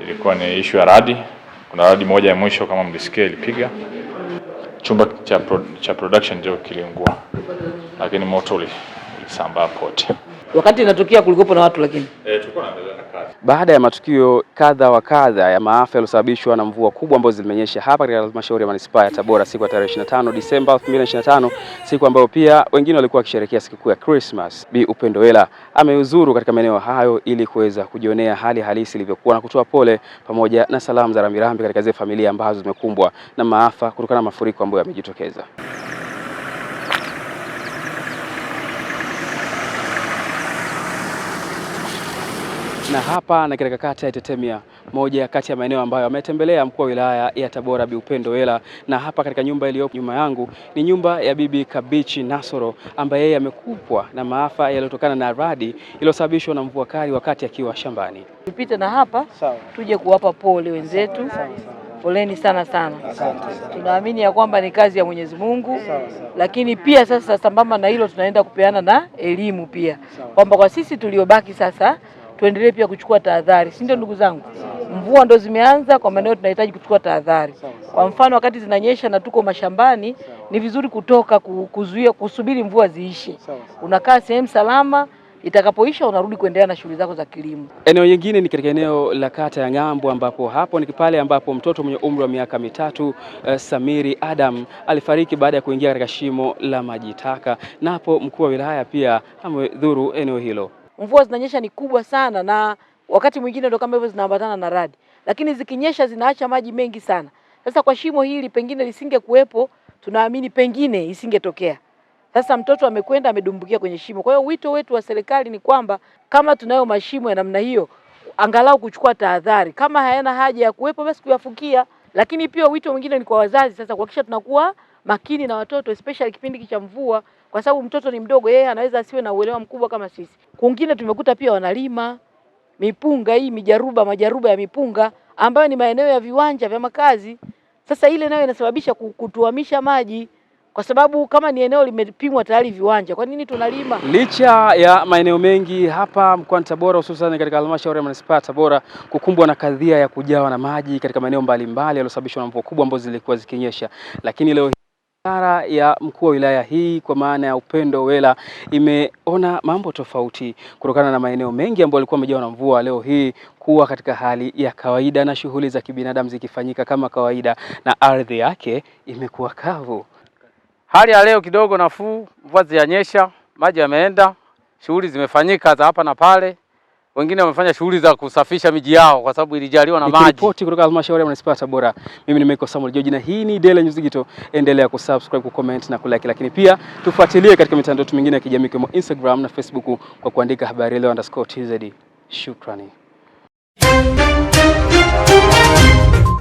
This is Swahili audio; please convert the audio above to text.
ilikuwa ni issue ya radi. Kuna radi moja ya mwisho kama mlisikia ilipiga. Chumba cha production ndio kiliungua. Lakini moto ulisambaa pote. Wakati inatokea kulikuwa na watu lakini tulikuwa tunaendelea na kazi. Baada ya matukio kadha wa kadha ya maafa yaliyosababishwa na mvua kubwa ambazo zilimenyesha hapa katika halmashauri ya manispaa ya Tabora siku ya tarehe 25 Disemba 2025, siku ambayo pia wengine walikuwa wakisherehekea sikukuu ya Christmas, Bi Upendo Ela ameuzuru katika maeneo hayo ili kuweza kujionea hali halisi ilivyokuwa na kutoa pole pamoja na salamu za rambirambi katika zile familia ambazo zimekumbwa na maafa kutokana na mafuriko ambayo yamejitokeza. Na hapa na katika kata ya Tetemia, moja kati ya maeneo ambayo ametembelea mkuu wa wilaya ya Tabora Bi Upendo Ela, na hapa katika nyumba iliyopo nyuma yangu ni nyumba ya Bibi Kabichi Nasoro ambaye yeye amekupwa na maafa yaliyotokana na radi iliyosababishwa na mvua kali wakati akiwa shambani. Tupite na hapa tuje kuwapa pole wenzetu. Poleni sana sana. Tunaamini ya kwamba ni kazi ya Mwenyezi Mungu, lakini pia sasa sambamba na hilo tunaenda kupeana na elimu pia kwamba kwa sisi tuliobaki sasa tuendelee pia kuchukua tahadhari, si ndio ndugu zangu? Mvua ndo zimeanza, kwa maana tunahitaji kuchukua tahadhari. Kwa mfano wakati zinanyesha na tuko mashambani, ni vizuri kutoka kuzuia, kusubiri mvua ziishe. Unakaa sehemu salama, itakapoisha unarudi kuendelea na shughuli zako za kilimo. Eneo nyingine ni katika eneo la kata ya Ng'ambo ambapo hapo ni pale ambapo mtoto mwenye umri wa miaka 3 Samiri Adam alifariki baada ya kuingia katika shimo la maji taka, na hapo mkuu wa wilaya pia amedhuru eneo hilo. Mvua zinanyesha ni kubwa sana, na wakati mwingine ndo kama hivyo zinaambatana na radi, lakini zikinyesha zinaacha maji mengi sana. Sasa kwa shimo hili pengine lisingekuwepo, tunaamini pengine isingetokea. Sasa mtoto amekwenda amedumbukia kwenye shimo. Kwa hiyo wito wetu wa serikali ni kwamba kama tunayo mashimo ya namna hiyo, angalau kuchukua tahadhari. Kama hayana haja ya kuwepo basi kuyafukia. Lakini pia wito mwingine ni kwa wazazi sasa kuhakikisha tunakuwa makini na watoto, especially kipindi cha mvua, kwa sababu mtoto ni mdogo, yeye anaweza asiwe na uelewa mkubwa kama sisi. Kwingine tumekuta pia wanalima mipunga hii majaruba ya mipunga ambayo ni maeneo ya viwanja vya makazi. Sasa ile nayo inasababisha kutuamisha maji, kwa sababu kama ni eneo limepimwa tayari viwanja, kwa nini tunalima? Licha ya maeneo mengi hapa mkoani Tabora, hususan katika halmashauri ya manispaa ya Tabora kukumbwa na kadhia ya kujawa na maji katika maeneo mbalimbali yaliyosababishwa na mvua kubwa ambazo zilikuwa zikinyesha, lakini leo idara ya mkuu wa wilaya hii kwa maana ya Upendo Ela imeona mambo tofauti kutokana na maeneo mengi ambayo yalikuwa yamejawa na mvua leo hii kuwa katika hali ya kawaida na shughuli za kibinadamu zikifanyika kama kawaida, na ardhi yake imekuwa kavu. Hali ya leo kidogo nafuu, mvua ziyanyesha, maji yameenda, shughuli zimefanyika za hapa na pale. Wengine wamefanya shughuli za kusafisha miji yao kwa sababu ilijaliwa na maji. Ripoti kutoka halmashauri ya manispaa ya Tabora, mimi ni Michael Samuel George na hii ni Daily News Digital. Endelea kusubscribe, kucomment na kulike, lakini pia tufuatilie katika mitandao mingine ya kijamii kama Instagram na Facebook kwa kuandika habari leo_tz. Shukrani.